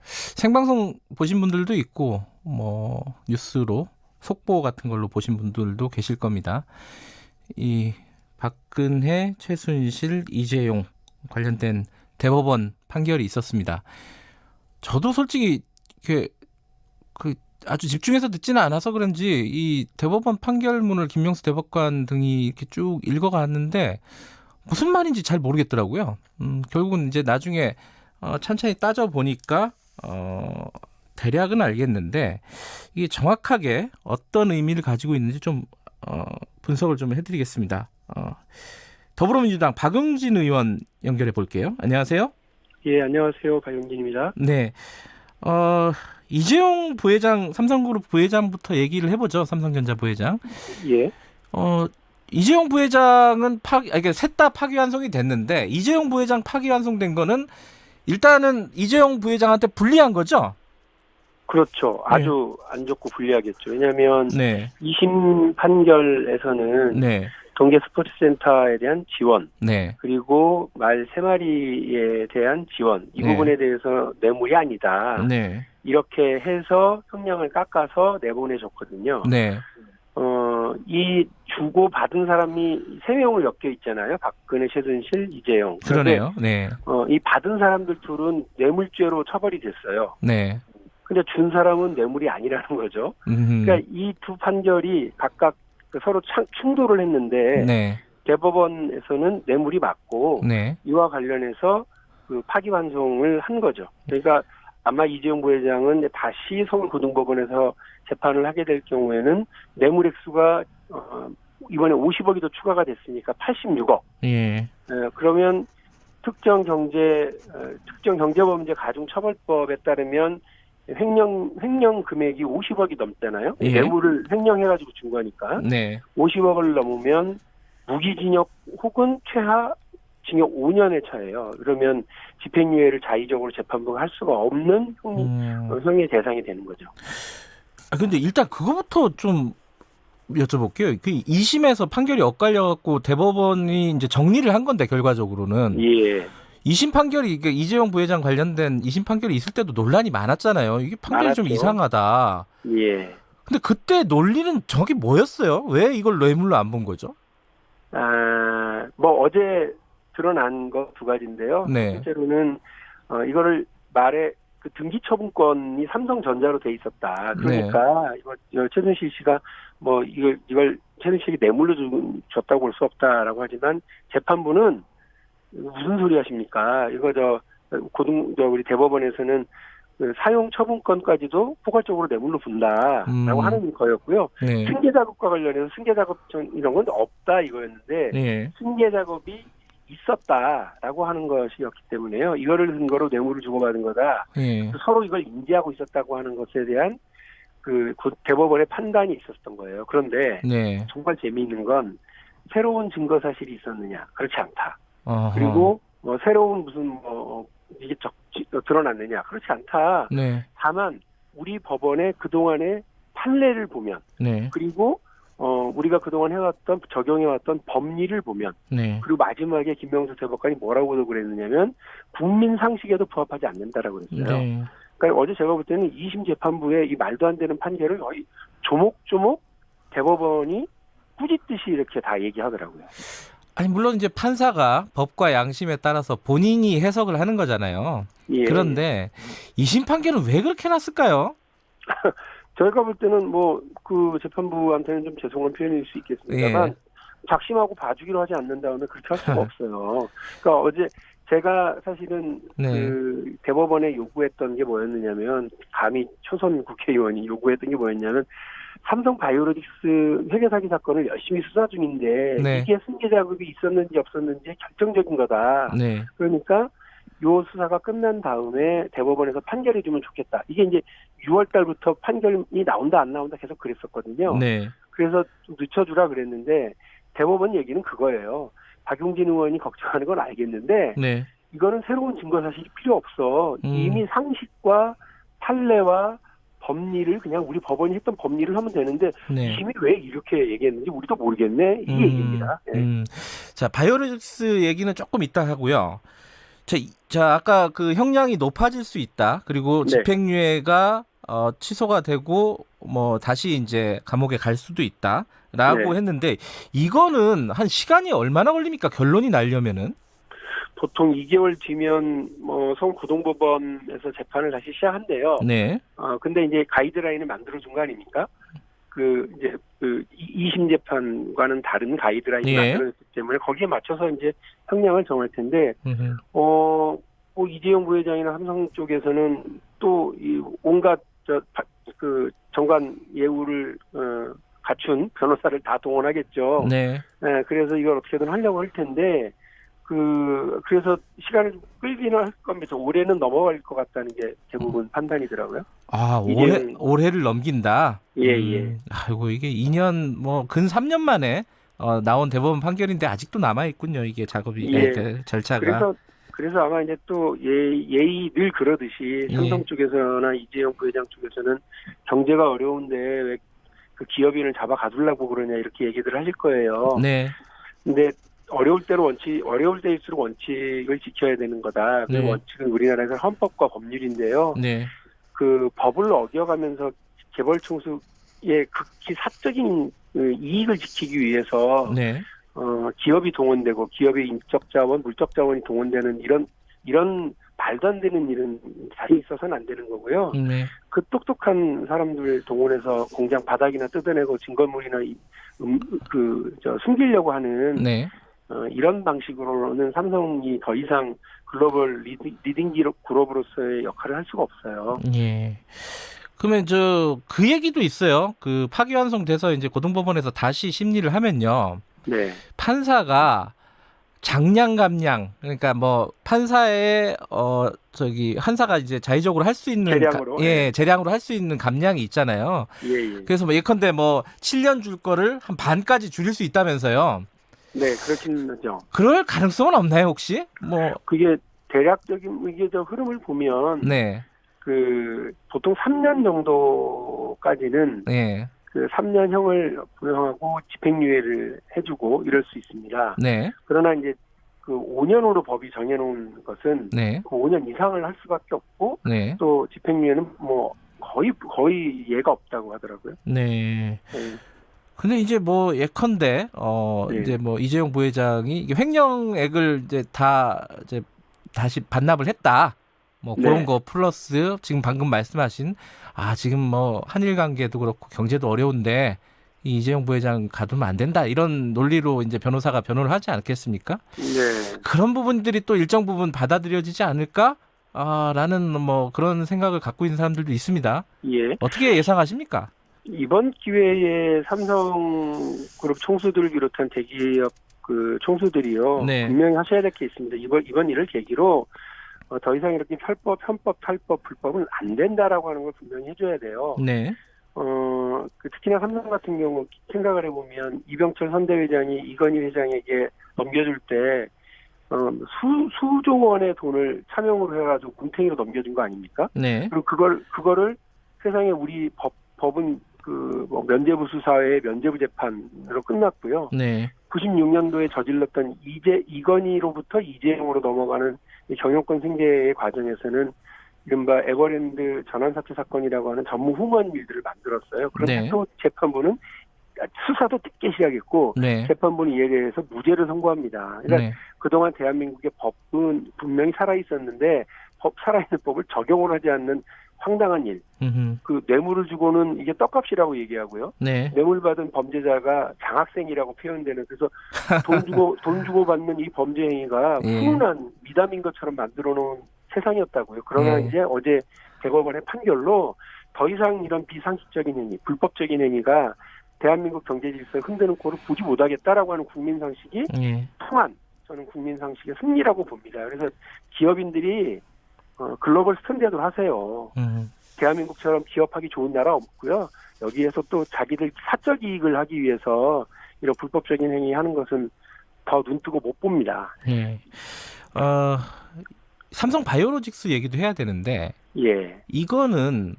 생방송 보신 분들도 있고 뭐 뉴스로 속보 같은 걸로 보신 분들도 계실 겁니다. 이 박근혜, 최순실, 이재용 관련된 대법원 판결이 있었습니다. 저도 솔직히 그 아주 집중해서 듣지는 않아서 그런지 이 대법원 판결문을 김명수 대법관 등이 이렇게 쭉 읽어갔는데 무슨 말인지 잘 모르겠더라고요. 결국은 이제 나중에 천천히 따져 보니까 대략은 알겠는데 이게 정확하게 어떤 의미를 가지고 있는지 좀 분석을 좀 해드리겠습니다. 더불어민주당 박용진 의원 연결해 볼게요. 안녕하세요. 예, 안녕하세요. 박용진입니다. 네. 이재용 부회장, 삼성그룹 부회장부터 얘기를 해보죠. 삼성전자 부회장. 예. 이재용 부회장은 셋 다 파기환송이 됐는데 이재용 부회장 파기환송된 거는 일단은 이재용 부회장한테 불리한 거죠? 그렇죠. 아주 네. 안 좋고 불리하겠죠. 왜냐하면 네. 2심 판결에서는 네. 동계 스포츠센터에 대한 지원, 네. 그리고 말 3마리에 대한 지원, 이 네. 부분에 대해서 뇌물이 아니다. 네. 이렇게 해서 형량을 깎아서 내보내줬거든요. 네. 이 주고 받은 사람이 3명을 엮여 있잖아요. 박근혜, 최순실, 이재용. 그러네요. 네. 이 받은 사람들 둘은 뇌물죄로 처벌이 됐어요. 네. 근데 준 사람은 뇌물이 아니라는 거죠. 그러니까 이 두 판결이 각각 서로 충돌을 했는데 네. 대법원에서는 뇌물이 맞고 네. 이와 관련해서 그 파기환송을 한 거죠. 그러니까 아마 이재용 부회장은 다시 서울고등법원에서 재판을 하게 될 경우에는 뇌물 액수가 이번에 50억이 더 추가가 됐으니까 86억. 예. 그러면 특정경제범죄 가중처벌법에 따르면 횡령 금액이 50억이 넘잖아요. 예. 뇌물을 횡령해가지고 준 거니까. 네. 50억을 넘으면 무기징역 혹은 최하 징역 5년에 처해요. 그러면 집행유예를 자의적으로 재판부가 할 수가 없는 형의 대상이 되는 거죠. 근데 일단 그거부터 좀 여쭤볼게요. 그 2심에서 판결이 엇갈려갖고 대법원이 이제 정리를 한 건데 결과적으로는. 예. 2심 판결이 이재용 부회장 관련된 2심 판결이 있을 때도 논란이 많았잖아요. 이게 판결이 많았죠. 좀 이상하다. 예. 근데 그때 논리는 정확히 뭐였어요? 왜 이걸 뇌물로 안 본 거죠? 뭐 어제 드러난 거 두 가지인데요. 네. 실제로는 이거를 말에 그 등기 처분권이 삼성전자로 돼 있었다. 그러니까 이거 최순실 씨가 뭐 이걸 최순실이 뇌물로 줬다고 볼 수 없다라고 하지만 재판부는 무슨 소리 하십니까? 이거 우리 대법원에서는 그 사용 처분권까지도 포괄적으로 뇌물로 분다라고 하는 거였고요. 네. 승계 작업과 관련해서 승계 작업 이런 건 없다 이거였는데 네. 승계 작업이 있었다라고 하는 것이었기 때문에요. 이거를 근거로 뇌물을 주고받은 거다. 네. 서로 이걸 인지하고 있었다고 하는 것에 대한 그 대법원의 판단이 있었던 거예요. 그런데 네. 정말 재미있는 건 새로운 증거 사실이 있었느냐? 그렇지 않다. 어허. 그리고 뭐 새로운 무슨 이게 드러났느냐? 그렇지 않다. 네. 다만 우리 법원의 그동안의 판례를 보면 네. 그리고 우리가 그동안 적용해왔던 법리를 보면 네. 그리고 마지막에 김명수 대법관이 뭐라고 그랬느냐면 국민 상식에도 부합하지 않는다라고 그랬어요. 네. 그러니까 어제 제가 볼 때는 2심 재판부의 이 말도 안 되는 판결을 거의 조목조목 대법원이 꾸짖듯이 이렇게 다 얘기하더라고요. 아니 물론 이제 판사가 법과 양심에 따라서 본인이 해석을 하는 거잖아요. 예. 그런데 2심 판결은 왜 그렇게 났을까요? 저희가 볼 때는 뭐 그 재판부한테는 좀 죄송한 표현일 수 있겠습니다만 예. 작심하고 봐주기로 하지 않는 다음에 그렇게 할 수가 없어요. 그러니까 어제 제가 사실은 네. 그 대법원에 요구했던 게 뭐였느냐면 감히 초선 국회의원이 요구했던 게 뭐였냐면 삼성바이오로직스 회계 사기 사건을 열심히 수사 중인데 네. 이게 승계 작업이 있었는지 없었는지 결정적인 거다. 네. 그러니까 요 수사가 끝난 다음에 대법원에서 판결해 주면 좋겠다. 이게 이제 6월 달부터 판결이 나온다 안 나온다 계속 그랬었거든요. 네. 그래서 좀 늦춰주라 그랬는데 대법원 얘기는 그거예요. 박용진 의원이 걱정하는 건 알겠는데 네. 이거는 새로운 증거 사실이 필요 없어. 이미 상식과 판례와 법리를 그냥 우리 법원이 했던 법리를 하면 되는데 네. 심이 왜 이렇게 얘기했는지 우리도 모르겠네. 이 얘기입니다. 네. 자, 바이오로직스 얘기는 조금 이따 하고요. 자, 아까 그 형량이 높아질 수 있다. 그리고 네, 집행유예가 취소가 되고 뭐 다시 이제 감옥에 갈 수도 있다라고 네. 했는데 이거는 한 시간이 얼마나 걸립니까? 결론이 나려면은. 보통 2개월 뒤면 뭐 서울고등법원에서 재판을 다시 시작한대요. 네. 근데 이제 가이드라인을 만들어준 거 아닙니까? 그 이제 그 2심 재판과는 다른 가이드라인이 예. 만들어졌기 때문에 거기에 맞춰서 이제 형량을 정할 텐데, 음흠. 뭐 이재용 부회장이나 삼성 쪽에서는 또 이 온갖 그 정관 예우를 갖춘 변호사를 다 동원하겠죠. 네. 예, 그래서 이걸 어떻게든 하려고 할 텐데, 그래서 시간을 좀 끌기는 할 겁니다. 올해는 넘어갈 것 같다는 게 대부분 판단이더라고요. 아, 이재용, 올해를 넘긴다. 예, 예. 아이고 이게 2년 뭐 근 3년 만에 나온 대법원 판결인데 아직도 남아 있군요. 이게 작업이 예. 그 절차가. 그래서 아마 이제 또 예의 늘 그러듯이 예. 삼성 쪽에서나 이재용 부회장 쪽에서는 경제가 어려운데 왜 그 기업인을 잡아 가두려고 그러냐 이렇게 얘기들 하실 거예요. 네. 근데 어려울 때일수록 원칙을 지켜야 되는 거다. 그 네. 원칙은 우리나라에서 헌법과 법률인데요. 네. 그 법을 어겨가면서 재벌 총수의 극히 사적인 그 이익을 지키기 위해서 네. 기업이 동원되고 기업의 인적 자원, 물적 자원이 동원되는 이런 말도 안 되는 일은 다시 있어서는 안 되는 거고요. 네. 그 똑똑한 사람들 동원해서 공장 바닥이나 뜯어내고 증거물이나 숨기려고 하는 네. 이런 방식으로는 삼성이 더 이상 글로벌 리딩 그룹으로서의 역할을 할 수가 없어요. 예. 그러면 그 얘기도 있어요. 그 파기환송돼서 이제 고등법원에서 다시 심리를 하면요. 네, 판사가 장량 감량 그러니까 뭐 판사의 판사가 이제 자의적으로 할 수 있는 재량으로. 재량으로 할 수 있는 감량이 있잖아요. 예, 예. 그래서 뭐 예컨대 뭐 7년 줄 거를 한 반까지 줄일 수 있다면서요. 네, 그렇긴 하죠. 그럴 가능성은 없나요, 혹시? 뭐 그게 대략적인 이게 저 흐름을 보면 네. 그 보통 3년 정도까지는 네. 그 3년형을 부여하고 집행유예를 해주고 이럴 수 있습니다. 네. 그러나 이제 그 5년으로 법이 정해놓은 것은 네. 그 5년 이상을 할 수밖에 없고 네. 또 집행유예는 뭐 거의 예가 없다고 하더라고요. 네. 네. 근데 이제 뭐 예컨대 네. 이제 뭐 이재용 부회장이 이게 횡령액을 이제 이제 다시 반납을 했다. 뭐 그런 네. 거 플러스 지금 방금 말씀하신 지금 뭐 한일 관계도 그렇고 경제도 어려운데 이 이재용 부회장 가두면 안 된다 이런 논리로 이제 변호사가 변호를 하지 않겠습니까? 네. 그런 부분들이 또 일정 부분 받아들여지지 않을까? 라는 뭐 그런 생각을 갖고 있는 사람들도 있습니다. 예. 어떻게 예상하십니까? 이번 기회에 삼성그룹 총수들을 비롯한 대기업 그 총수들이요. 네. 분명히 하셔야 될 게 있습니다. 이번 일을 계기로 더 이상 이렇게 편법, 탈법, 불법은 안 된다라고 하는 걸 분명히 해줘야 돼요. 네. 특히나 삼성 같은 경우 생각을 해보면 이병철 선대회장이 이건희 회장에게 넘겨줄 때 수조 원의 돈을 차명으로 해가지고 곰탱이로 넘겨준 거 아닙니까? 네. 그리고 그거를 세상에 우리 법은 뭐 면죄부 수사의 면죄부 재판으로 끝났고요. 네. 96년도에 저질렀던 이건희로부터 이재용으로 넘어가는 이 경영권 승계의 과정에서는 이른바 에버랜드 전환사채 사건이라고 하는 전무후무한 일들을 만들었어요. 그런데 네. 또 재판부는 수사도 늦게 시작했고 네. 재판부는 이에 대해서 무죄를 선고합니다. 그러니까 네. 그동안 대한민국의 법은 분명히 살아있었는데 살아있는 법을 적용을 하지 않는 황당한 일. 그 뇌물을 주고는 이게 떡값이라고 얘기하고요. 네. 뇌물 받은 범죄자가 장학생이라고 표현되는 그래서 돈 주고 받는 이 범죄 행위가 예. 훈훈한 미담인 것처럼 만들어 놓은 세상이었다고요. 그러나 예. 이제 어제 대법원의 판결로 더 이상 이런 비상식적인 행위, 불법적인 행위가 대한민국 경제 질서를 흔드는 꼴을 보지 못하겠다라고 하는 국민 상식이 예. 통한 저는 국민 상식의 승리라고 봅니다. 그래서 기업인들이 글로벌 스탠다드를 하세요. 대한민국처럼 기업하기 좋은 나라 없고요. 여기에서 또 자기들 사적 이익을 하기 위해서 이런 불법적인 행위 하는 것은 더 눈뜨고 못 봅니다. 예. 삼성 바이오로직스 얘기도 해야 되는데 예. 이거는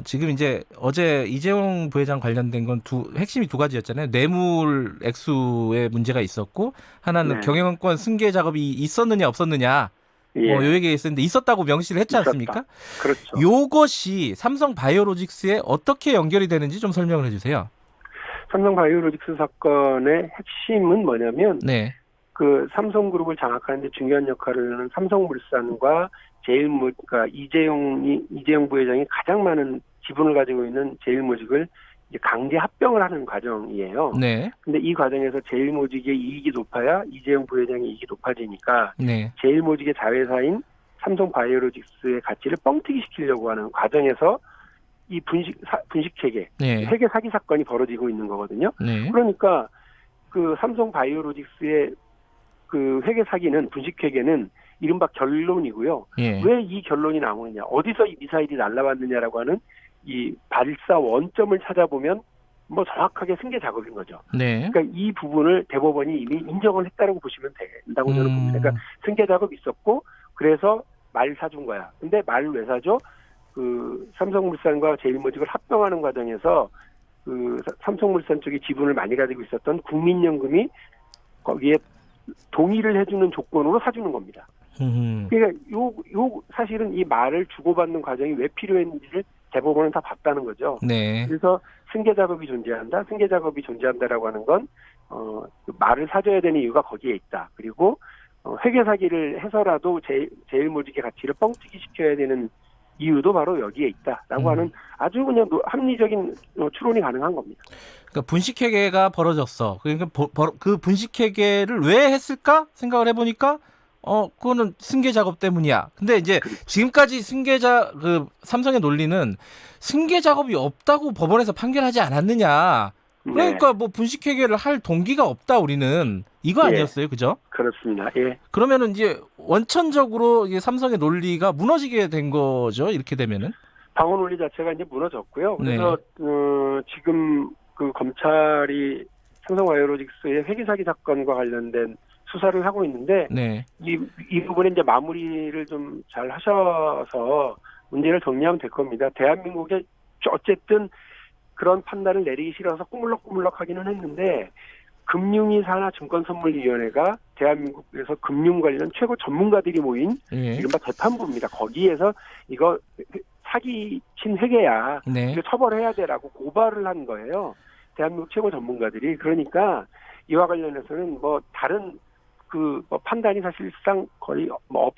지금 이제 어제 이재용 부회장 관련된 건 핵심이 두 가지였잖아요. 뇌물 액수에 문제가 있었고 하나는 네. 경영권 승계 작업이 있었느냐 없었느냐 예. 요 얘기가 있었는데 있었다고 명시를 했지 있었다. 않습니까? 그렇죠. 요것이 삼성 바이오로직스에 어떻게 연결이 되는지 좀 설명을 해주세요. 삼성 바이오로직스 사건의 핵심은 뭐냐면 네, 그 삼성그룹을 장악하는 데 중요한 역할을 하는 삼성물산과 그러니까 이재용 부회장이 가장 많은 지분을 가지고 있는 제일모직을 이제 강제 합병을 하는 과정이에요. 네, 근데 이 과정에서 제일모직의 이익이 높아야 이재용 부회장의 이익이 높아지니까 네, 제일모직의 자회사인 삼성바이오로직스의 가치를 뻥튀기 시키려고 하는 과정에서 이 분식회계, 네, 회계 사기 사건이 벌어지고 있는 거거든요. 네, 그러니까 그 삼성바이오로직스의 그 회계 사기는 분식회계는 이른바 결론이고요. 예, 왜 이 결론이 나오느냐? 어디서 이 미사일이 날아왔느냐라고 하는 이 발사 원점을 찾아보면 뭐 정확하게 승계 작업인 거죠. 네, 그러니까 이 부분을 대법원이 이미 인정을 했다고 보시면 된다고 저는 봅니다. 그러니까 승계 작업이 있었고 그래서 말 사준 거야. 근데 말을 왜 사죠? 그 삼성물산과 제일모직을 합병하는 과정에서 그 삼성물산 쪽이 지분을 많이 가지고 있었던 국민연금이 거기에 동의를 해주는 조건으로 사주는 겁니다. 그러니까 요 사실은 이 말을 주고받는 과정이 왜 필요했는지를 대법원은 다 봤다는 거죠. 네, 그래서 승계 작업이 존재한다. 승계 작업이 존재한다라고 하는 건 그 말을 사줘야 되는 이유가 거기에 있다. 그리고 회계 사기를 해서라도 제일모직의 가치를 뻥튀기 시켜야 되는 이유도 바로 여기에 있다라고 하는 아주 그냥 합리적인 추론이 가능한 겁니다. 그러니까 분식회계가 벌어졌어. 그러니까 그 분식회계를 왜 했을까 생각을 해보니까 그거는 승계 작업 때문이야. 근데 이제 지금까지 그 삼성의 논리는 승계 작업이 없다고 법원에서 판결하지 않았느냐. 그러니까 네. 뭐 분식회계를 할 동기가 없다 우리는 이거 아니었어요, 그죠? 그렇습니다. 예. 그러면은 이제 원천적으로 이게 삼성의 논리가 무너지게 된 거죠. 이렇게 되면은. 방어 논리 자체가 이제 무너졌고요. 네. 그래서 지금 그 검찰이 삼성바이오로직스의 회계 사기 사건과 관련된 수사를 하고 있는데 네. 이 부분에 이제 마무리를 좀 잘 하셔서 문제를 정리하면 될 겁니다. 대한민국에 어쨌든 그런 판단을 내리기 싫어서 꾸물럭꾸물럭 하기는 했는데 금융위사나 증권선물위원회가 대한민국에서 금융 관련 최고 전문가들이 모인 예. 이른바 재판부입니다. 거기에서 이거 사기친 회계야. 네. 이거 처벌해야 돼라고 고발을 한 거예요. 대한민국 최고 전문가들이. 그러니까 이와 관련해서는 뭐 다른 그 판단이 사실상 거의 뭐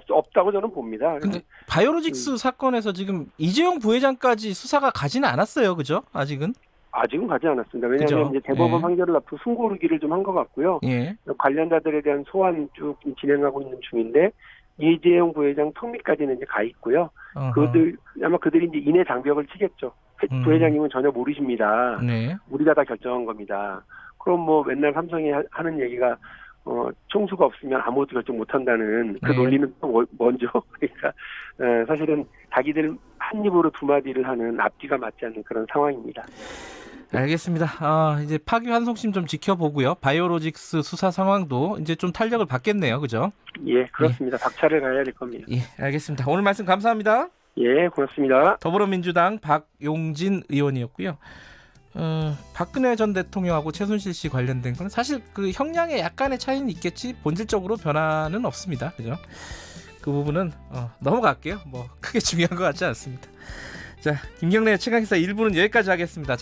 없다고 저는 봅니다. 근데 바이오로직스 사건에서 지금 이재용 부회장까지 수사가 가지는 않았어요, 그죠? 아직은? 아직은 가지 않았습니다. 왜냐하면 그죠? 이제 대법원 예. 판결을 앞두고 숨고르기를 좀 한 것 같고요. 예. 관련자들에 대한 소환 쭉 진행하고 있는 중인데 이재용 부회장 턱밑까지는 이제 가 있고요. 아마 그들이 이제 인해 장벽을 치겠죠. 부회장님은 전혀 모르십니다. 네. 우리가 다 결정한 겁니다. 그럼 뭐 맨날 삼성이 하는 얘기가 총수가 없으면 아무것도 결정 못한다는 그 네. 논리는 또 뭔죠? 그러니까 사실은 자기들 한 입으로 두 마디를 하는 앞뒤가 맞지 않는 그런 상황입니다. 알겠습니다. 이제 파기환송심 좀 지켜보고요. 바이오로직스 수사 상황도 이제 좀 탄력을 받겠네요, 그죠? 예, 그렇습니다. 박차를 가야 될 겁니다. 예, 알겠습니다. 오늘 말씀 감사합니다. 예, 고맙습니다. 더불어민주당 박용진 의원이었고요. 박근혜 전 대통령하고 최순실 씨 관련된 건 사실 그 형량에 약간의 차이는 있겠지 본질적으로 변화는 없습니다. 그죠? 그 부분은 넘어갈게요. 뭐 크게 중요한 것 같지 않습니다. 자, 김경래의 최강시사 1부는 여기까지 하겠습니다.